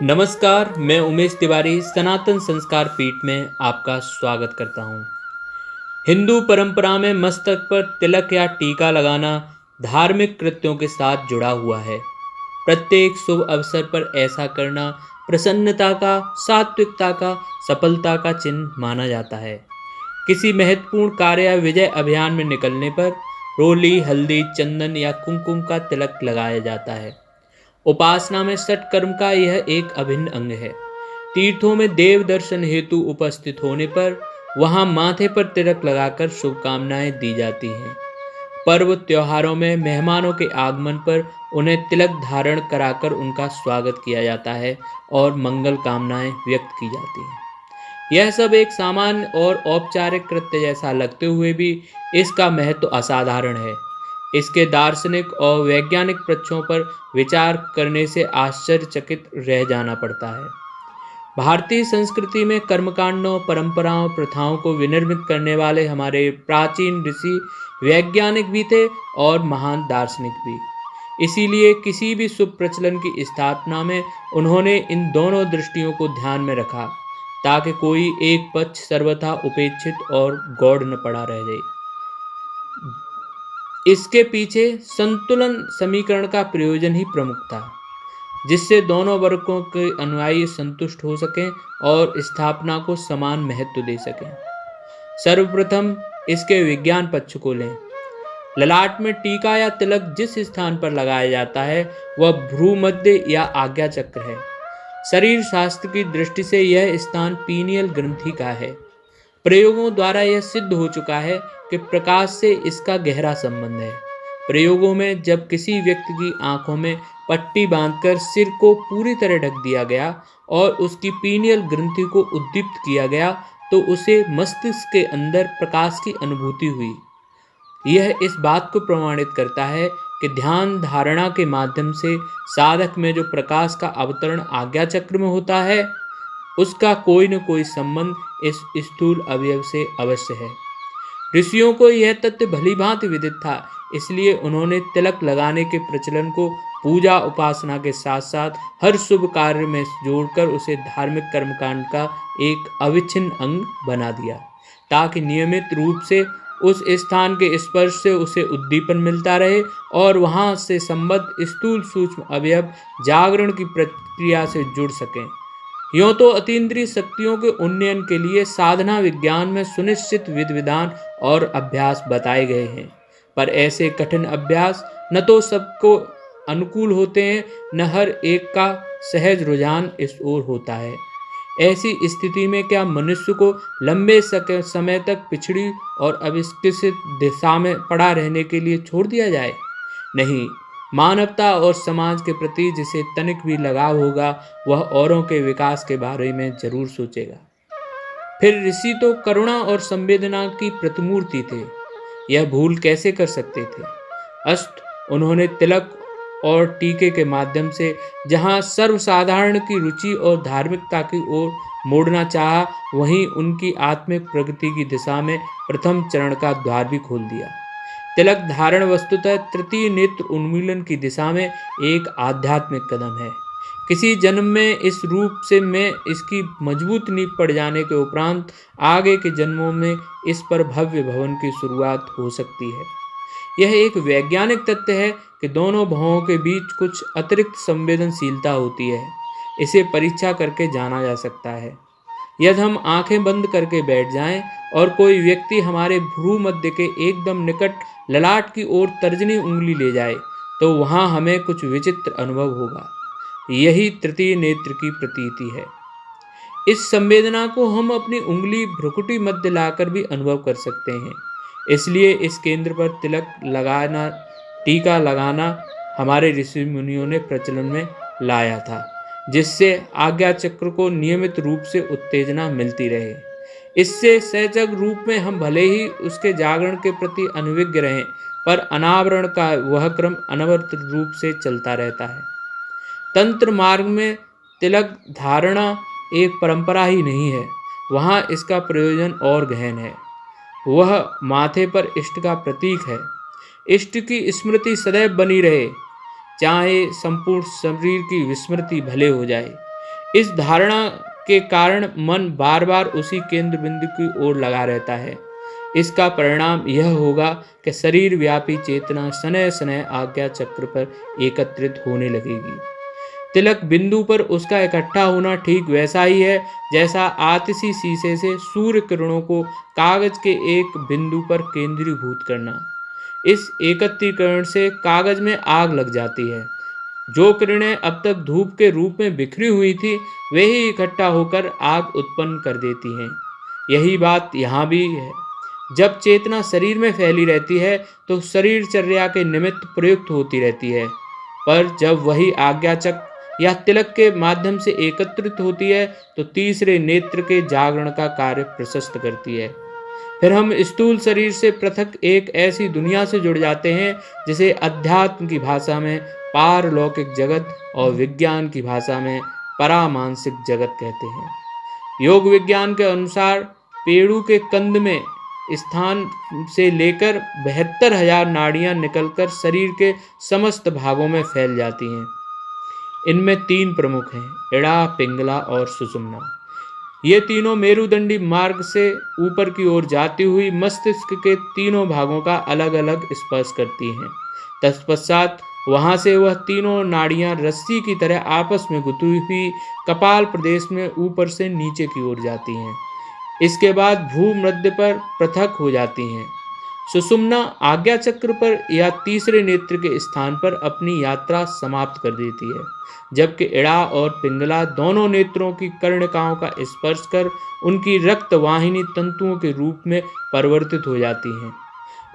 नमस्कार, मैं उमेश तिवारी सनातन संस्कार पीठ में आपका स्वागत करता हूँ। हिंदू परंपरा में मस्तक पर तिलक या टीका लगाना धार्मिक कृत्यों के साथ जुड़ा हुआ है। प्रत्येक शुभ अवसर पर ऐसा करना प्रसन्नता का, सात्विकता का, सफलता का चिन्ह माना जाता है। किसी महत्वपूर्ण कार्य या विजय अभियान में निकलने पर रोली, हल्दी, चंदन या कुमकुम का तिलक लगाया जाता है। उपासना में सठ कर्म का यह एक अभिन्न अंग है। तीर्थों में देव दर्शन हेतु उपस्थित होने पर वहां माथे पर तिलक लगाकर शुभकामनाएं दी जाती हैं। पर्व त्योहारों में मेहमानों के आगमन पर उन्हें तिलक धारण कराकर उनका स्वागत किया जाता है और मंगल कामनाएं व्यक्त की जाती हैं। यह सब एक सामान्य और औपचारिक कृत्य जैसा लगते हुए भी इसका महत्व असाधारण है। इसके दार्शनिक और वैज्ञानिक पक्षों पर विचार करने से आश्चर्यचकित रह जाना पड़ता है। भारतीय संस्कृति में कर्मकांडों, परंपराओं, प्रथाओं को विनिर्मित करने वाले हमारे प्राचीन ऋषि वैज्ञानिक भी थे और महान दार्शनिक भी। इसीलिए किसी भी शुभ प्रचलन की स्थापना में उन्होंने इन दोनों दृष्टियों को ध्यान में रखा, ताकि कोई एक पक्ष सर्वथा उपेक्षित और गौड़ न पड़ा रह जाए। इसके पीछे संतुलन समीकरण का प्रयोजन ही प्रमुख था, जिससे दोनों वर्गों के अनुयायी संतुष्ट हो सकें और स्थापना को समान महत्व दे सकें। सर्वप्रथम इसके विज्ञान पक्ष को लें। ललाट में टीका या तिलक जिस स्थान पर लगाया जाता है वह भ्रूमध्य या आज्ञा चक्र है। शरीर शास्त्र की दृष्टि से यह स्थान पीनियल ग्रंथि का है। प्रयोगों द्वारा यह सिद्ध हो चुका है कि प्रकाश से इसका गहरा संबंध है। प्रयोगों में जब किसी व्यक्ति की आंखों में पट्टी बांधकर सिर को पूरी तरह ढक दिया गया और उसकी पीनियल ग्रंथि को उद्दीप्त किया गया तो उसे मस्तिष्क के अंदर प्रकाश की अनुभूति हुई। यह इस बात को प्रमाणित करता है कि ध्यान धारणा के माध्यम से साधक में जो प्रकाश का अवतरण आज्ञा चक्र में होता है उसका कोई न कोई संबंध इस स्थूल अवयव से अवश्य है। ऋषियों को यह तथ्य भली भांति विदित था, इसलिए उन्होंने तिलक लगाने के प्रचलन को पूजा उपासना के साथ साथ हर शुभ कार्य में जोड़कर उसे धार्मिक कर्मकांड का एक अविच्छिन्न अंग बना दिया, ताकि नियमित रूप से उस स्थान के स्पर्श से उसे उद्दीपन मिलता रहे और वहां से संबद्ध स्थूल सूक्ष्म अवयव जागरण की प्रक्रिया से जुड़ सकें। यूँ तो अतीन्द्रिय शक्तियों के उन्नयन के लिए साधना विज्ञान में सुनिश्चित विधि विधान और अभ्यास बताए गए हैं, पर ऐसे कठिन अभ्यास न तो सबको अनुकूल होते हैं, न हर एक का सहज रुझान इस ओर होता है। ऐसी स्थिति में क्या मनुष्य को लंबे समय तक पिछड़ी और अविकसित दिशा में पड़ा रहने के लिए छोड़ दिया जाए? नहीं, मानवता और समाज के प्रति जिसे तनिक भी लगाव होगा वह औरों के विकास के बारे में जरूर सोचेगा। फिर ऋषि तो करुणा और संवेदना की प्रतिमूर्ति थे, यह भूल कैसे कर सकते थे? अस्त उन्होंने तिलक और टीके के माध्यम से जहाँ सर्वसाधारण की रुचि और धार्मिकता की ओर मोड़ना चाहा, वहीं उनकी आत्मिक प्रगति की दिशा में प्रथम चरण का द्वार भी खोल दिया। तिलक धारण वस्तुतः तृतीय नेत्र उन्मीलन की दिशा में एक आध्यात्मिक कदम है। किसी जन्म में इस रूप से में इसकी मजबूत नींव पड़ जाने के उपरांत आगे के जन्मों में इस पर भव्य भवन की शुरुआत हो सकती है। यह एक वैज्ञानिक तथ्य है कि दोनों भावों के बीच कुछ अतिरिक्त संवेदनशीलता होती है। इसे परीक्षा करके जाना जा सकता है। यदि हम आंखें बंद करके बैठ जाएं और कोई व्यक्ति हमारे भ्रू मध्य के एकदम निकट ललाट की ओर तर्जनी उंगली ले जाए तो वहां हमें कुछ विचित्र अनुभव होगा। यही तृतीय नेत्र की प्रतीति है। इस संवेदना को हम अपनी उंगली भ्रुकुटी मध्य लाकर भी अनुभव कर सकते हैं। इसलिए इस केंद्र पर तिलक लगाना, टीका लगाना हमारे ऋषि मुनियों ने प्रचलन में लाया था, जिससे आज्ञा चक्र को नियमित रूप से उत्तेजना मिलती रहे। इससे सहजग रूप में हम भले ही उसके जागरण के प्रति अनविज्ञ रहें, पर अनावरण का वह क्रम अनवरत रूप से चलता रहता है। तंत्र मार्ग में तिलक धारणा एक परंपरा ही नहीं है, वहाँ इसका प्रयोजन और गहन है। वह माथे पर इष्ट का प्रतीक है। इष्ट की स्मृति सदैव बनी रहे, चाहे संपूर्ण शरीर की विस्मृति भले हो जाए। इस धारणा के कारण मन बार बार उसी केंद्र बिंदु की ओर लगा रहता है। इसका परिणाम यह होगा कि शरीर व्यापी चेतना शनय शनय आज्ञा चक्र पर एकत्रित होने लगेगी। तिलक बिंदु पर उसका इकट्ठा होना ठीक वैसा ही है जैसा आतिशी शीशे से सूर्य किरणों को कागज के एक बिंदु पर केंद्रीभूत करना। इस एकत्रीकरण से कागज में आग लग जाती है। जो किरणें अब तक धूप के रूप में बिखरी हुई थी, वे ही इकट्ठा होकर आग उत्पन्न कर देती हैं। यही बात यहाँ भी है। जब चेतना शरीर में फैली रहती है तो शरीरचर्या के निमित्त प्रयुक्त होती रहती है, पर जब वही आज्ञाचक्र या तिलक के माध्यम से एकत्रित होती है तो तीसरे नेत्र के जागरण का कार्य प्रशस्त करती है। फिर हम स्थूल शरीर से पृथक एक ऐसी दुनिया से जुड़ जाते हैं जिसे अध्यात्म की भाषा में पारलौकिक जगत और विज्ञान की भाषा में परामानसिक जगत कहते हैं। योग विज्ञान के अनुसार पेड़ों के कंद में स्थान से लेकर 72,000 नाड़ियां निकलकर शरीर के समस्त भागों में फैल जाती हैं। इनमें 3 प्रमुख हैं, इड़ा, पिंगला और सुषुम्ना। ये तीनों मेरुदंडी मार्ग से ऊपर की ओर जाती हुई मस्तिष्क के तीनों भागों का अलग अलग स्पर्श करती हैं। तत्पश्चात वहां से वह तीनों नाड़ियां रस्सी की तरह आपस में गुथी हुई कपाल प्रदेश में ऊपर से नीचे की ओर जाती हैं। इसके बाद भूमध्य पर पृथक हो जाती हैं। सुषुम्ना आज्ञा चक्र पर या तीसरे नेत्र के स्थान पर अपनी यात्रा समाप्त कर देती है, जबकि इड़ा और पिंगला दोनों नेत्रों की कर्णिकाओं का स्पर्श कर उनकी रक्त वाहिनी तंतुओं के रूप में परिवर्तित हो जाती हैं।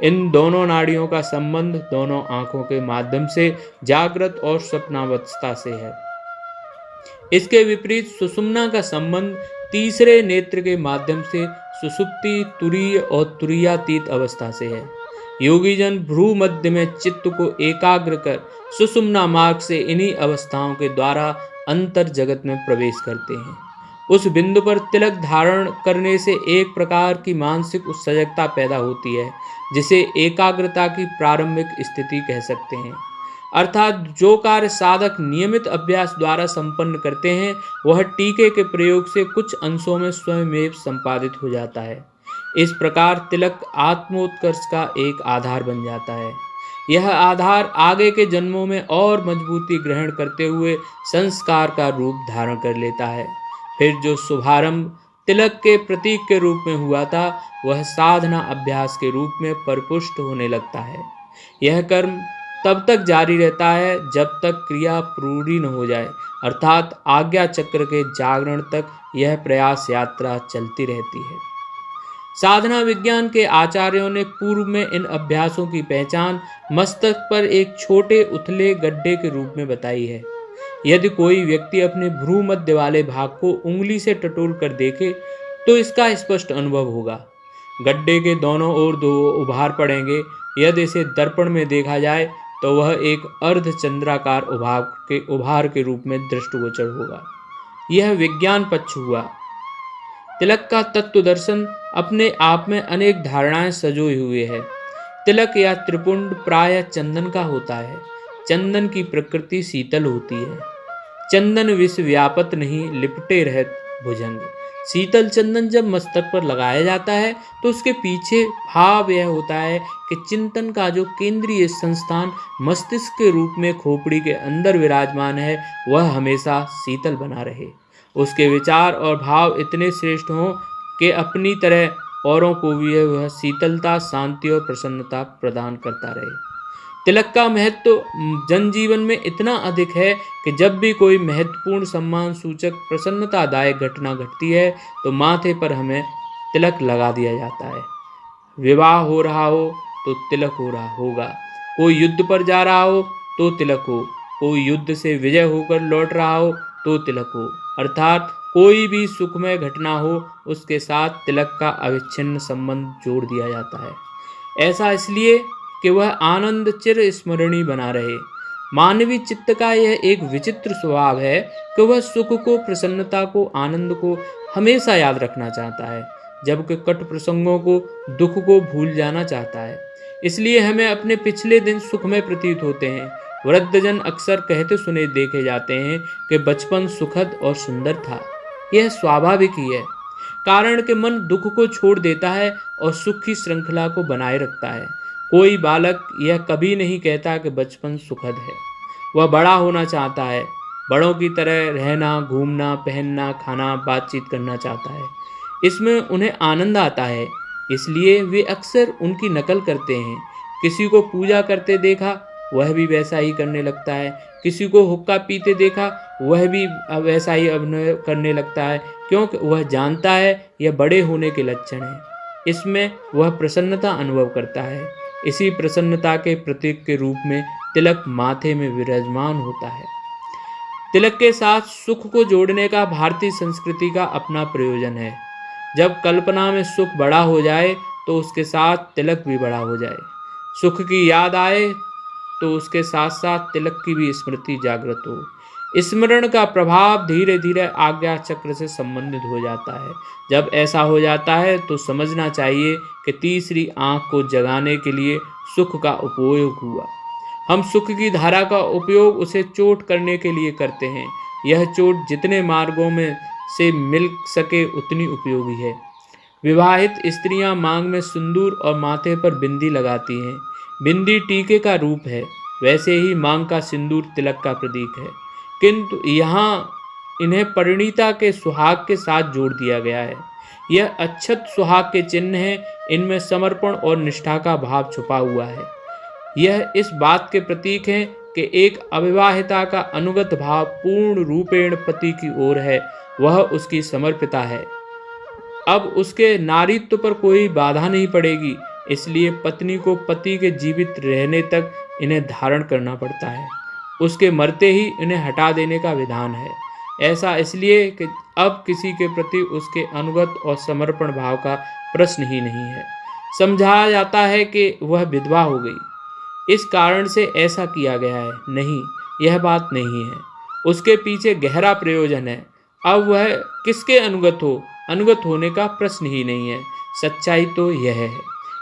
इन दोनों नाड़ियों का संबंध दोनों आंखों के माध्यम से जागृत और स्वप्नावस्था से है। इसके विपरीत सुषुम्ना का संबंध तीसरे नेत्र के माध्यम से सुषुप्ति, तुरीय और तुरीयातीत अवस्था से है। योगीजन भ्रू मध्य में चित्त को एकाग्र कर सुषुम्ना मार्ग से इन्हीं अवस्थाओं के द्वारा अंतर जगत में प्रवेश करते हैं। उस बिंदु पर तिलक धारण करने से एक प्रकार की मानसिक उत्सजकता पैदा होती है, जिसे एकाग्रता की प्रारंभिक स्थिति कह सकते हैं। अर्थात जो कार्य साधक नियमित अभ्यास द्वारा संपन्न करते हैं वह टीके के प्रयोग से कुछ अंशों में स्वयमेव संपादित हो जाता है। इस प्रकार तिलक आत्मोत्कर्ष का एक आधार बन जाता है। यह आधार आगे के जन्मों में और मजबूती ग्रहण करते हुए संस्कार का रूप धारण कर लेता है। फिर जो शुभारंभ तिलक के प्रतीक के रूप में हुआ था वह साधना अभ्यास के रूप में परिपुष्ट होने लगता है। यह कर्म तब तक जारी रहता है जब तक क्रिया पूरी न हो जाए, अर्थात आज्ञा चक्र के जागरण तक यह प्रयास यात्रा चलती रहती है। साधना विज्ञान के आचार्यों ने पूर्व में इन अभ्यासों की पहचान मस्तक पर एक छोटे उथले गड्ढे के रूप में बताई है। यदि कोई व्यक्ति अपने भ्रू मध्य वाले भाग को उंगली से टटोल कर देखे तो इसका स्पष्ट अनुभव होगा। गड्ढे के दोनों ओर 2 उभार पड़ेंगे। यदि इसे दर्पण में देखा जाए तो वह एक अर्धचंद्राकार उभार के रूप में दृष्टिगोचर होगा। यह विज्ञान पक्ष हुआ। तिलक का तत्व दर्शन अपने आप में अनेक धारणाएं सजोए हुए है। तिलक या त्रिपुंड प्रायः चंदन का होता है। चंदन की प्रकृति शीतल होती है। चंदन विष व्यापत नहीं, लिपटे रहत भुजंग। शीतल चंदन जब मस्तक पर लगाया जाता है तो उसके पीछे भाव यह होता है कि चिंतन का जो केंद्रीय संस्थान मस्तिष्क के रूप में खोपड़ी के अंदर विराजमान है वह हमेशा शीतल बना रहे। उसके विचार और भाव इतने श्रेष्ठ हों कि अपनी तरह औरों को भी वह शीतलता, शांति और प्रसन्नता प्रदान करता रहे। तिलक का महत्व जनजीवन में इतना अधिक है कि जब भी कोई महत्वपूर्ण सम्मान सूचक प्रसन्नतादायक घटना घटती है तो माथे पर हमें तिलक लगा दिया जाता है। विवाह हो रहा हो तो तिलक हो रहा होगा, कोई युद्ध पर जा रहा हो तो तिलक हो, कोई युद्ध से विजय होकर लौट रहा हो तो तिलक हो, अर्थात कोई भी सुखमय घटना हो उसके साथ तिलक का अविच्छिन्न संबंध जोड़ दिया जाता है। ऐसा इसलिए कि वह आनंद चिर स्मरणीय बना रहे। मानवीय चित्त का यह एक विचित्र स्वभाव है कि वह सुख को, प्रसन्नता को, आनंद को हमेशा याद रखना चाहता है, जबकि कट प्रसंगों को, दुख को भूल जाना चाहता है। इसलिए हमें अपने पिछले दिन सुखमय प्रतीत होते हैं, वृद्धजन अक्सर कहते सुने देखे जाते हैं कि बचपन सुखद और सुंदर था। यह स्वाभाविक ही है, कारण कि मन दुख को छोड़ देता है और सुख की श्रृंखला को बनाए रखता है। कोई बालक यह कभी नहीं कहता कि बचपन सुखद है। वह बड़ा होना चाहता है, बड़ों की तरह रहना, घूमना, पहनना, खाना, बातचीत करना चाहता है। इसमें उन्हें आनंद आता है, इसलिए वे अक्सर उनकी नकल करते हैं। किसी को पूजा करते देखा, वह भी वैसा ही करने लगता है। किसी को हुक्का पीते देखा, वह भी वैसा ही अभिनय करने लगता है, क्योंकि वह जानता है यह बड़े होने के लक्षण है। इसमें वह प्रसन्नता अनुभव करता है। इसी प्रसन्नता के प्रतीक के रूप में तिलक माथे में विराजमान होता है। तिलक के साथ सुख को जोड़ने का भारतीय संस्कृति का अपना प्रयोजन है। जब कल्पना में सुख बड़ा हो जाए तो उसके साथ तिलक भी बड़ा हो जाए। सुख की याद आए तो उसके साथ साथ तिलक की भी स्मृति जागृत हो। स्मरण का प्रभाव धीरे धीरे आज्ञा चक्र से संबंधित हो जाता है। जब ऐसा हो जाता है तो समझना चाहिए कि तीसरी आंख को जगाने के लिए सुख का उपयोग हुआ। हम सुख की धारा का उपयोग उसे चोट करने के लिए करते हैं। यह चोट जितने मार्गों में से मिल सके उतनी उपयोगी है। विवाहित स्त्रियां मांग में सिंदूर और माथे पर बिंदी लगाती हैं। बिंदी टीके का रूप है, वैसे ही मांग का सिंदूर तिलक का प्रतीक है, किंतु यहाँ इन्हें परिणीता के सुहाग के साथ जोड़ दिया गया है। यह अक्षत सुहाग के चिन्ह हैं। इनमें समर्पण और निष्ठा का भाव छुपा हुआ है। यह इस बात के प्रतीक हैं कि एक अविवाहिता का अनुगत भाव पूर्ण रूपेण पति की ओर है, वह उसकी समर्पिता है। अब उसके नारीत्व पर कोई बाधा नहीं पड़ेगी, इसलिए पत्नी को पति के जीवित रहने तक इन्हें धारण करना पड़ता है। उसके मरते ही इन्हें हटा देने का विधान है। ऐसा इसलिए कि अब किसी के प्रति उसके अनुगत और समर्पण भाव का प्रश्न ही नहीं है। समझाया जाता है कि वह विधवा हो गई, इस कारण से ऐसा किया गया है। नहीं, यह बात नहीं है। उसके पीछे गहरा प्रयोजन है। अब वह किसके अनुगत हो, अनुगत होने का प्रश्न ही नहीं है। सच्चाई तो यह है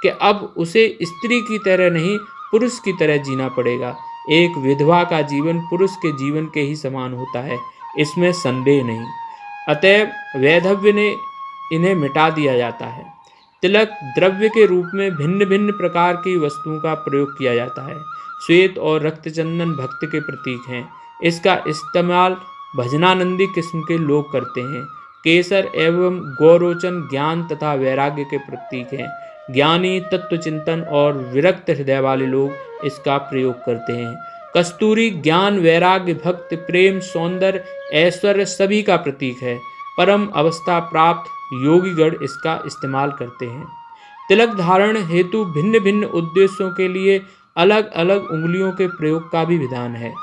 कि अब उसे स्त्री की तरह नहीं, पुरुष की तरह जीना पड़ेगा। एक विधवा का जीवन पुरुष के जीवन के ही समान होता है, इसमें संदेह नहीं। अतएव वैधव्य ने इन्हें मिटा दिया जाता है। तिलक द्रव्य के रूप में भिन्न भिन्न प्रकार की वस्तुओं का प्रयोग किया जाता है। श्वेत और रक्तचंदन भक्ति के प्रतीक हैं। इसका इस्तेमाल भजनानंदी किस्म के लोग करते हैं। केसर एवं गौरोचन ज्ञान तथा वैराग्य के प्रतीक हैं। ज्ञानी, तत्वचिंतन और विरक्त हृदय वाले लोग इसका प्रयोग करते हैं। कस्तूरी ज्ञान, वैराग्य, भक्ति, प्रेम, सौंदर्य, ऐश्वर्य सभी का प्रतीक है। परम अवस्था प्राप्त योगीगण इसका इस्तेमाल करते हैं। तिलक धारण हेतु भिन्न भिन्न उद्देश्यों के लिए अलग अलग उंगलियों के प्रयोग का भी विधान है।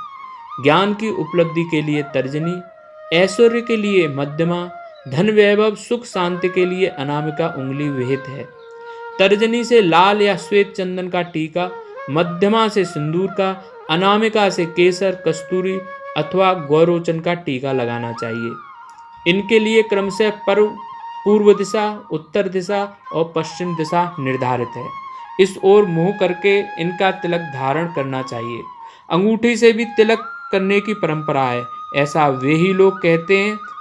ज्ञान की उपलब्धि के लिए तर्जनी, ऐश्वर्य के लिए मध्यमा, धन वैभव सुख शांति के लिए अनामिका उंगली विहित है। तर्जनी से लाल या श्वेत चंदन का टीका, मध्यमा से सिंदूर का, अनामिका से केसर, कस्तूरी अथवा गौरोचन का टीका लगाना चाहिए। इनके लिए क्रमशः पूर्व दिशा, उत्तर दिशा और पश्चिम दिशा निर्धारित है। इस ओर मुंह करके इनका तिलक धारण करना चाहिए। अंगूठी से भी तिलक करने की परंपरा है। ऐसा वे ही लोग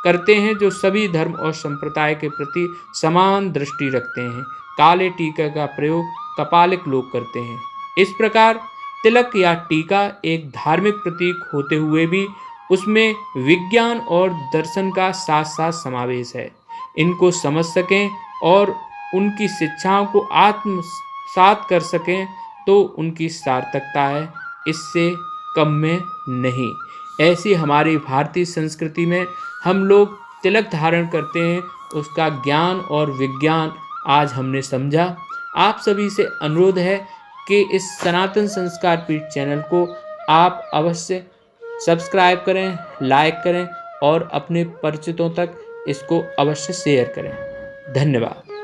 करते हैं जो सभी धर्म और संप्रदाय के प्रति समान दृष्टि रखते हैं। काले टीके का प्रयोग कपालिक लोग करते हैं। इस प्रकार तिलक या टीका एक धार्मिक प्रतीक होते हुए भी उसमें विज्ञान और दर्शन का साथ साथ समावेश है। इनको समझ सकें और उनकी शिक्षाओं को आत्मसात कर सकें तो उनकी सार्थकता है, इससे कम में नहीं। ऐसी हमारी भारतीय संस्कृति में हम लोग तिलक धारण करते हैं, उसका ज्ञान और विज्ञान आज हमने समझा। आप सभी से अनुरोध है कि इस सनातन संस्कार पीठ चैनल को आप अवश्य सब्सक्राइब करें, लाइक करें और अपने परिचितों तक इसको अवश्य शेयर करें। धन्यवाद।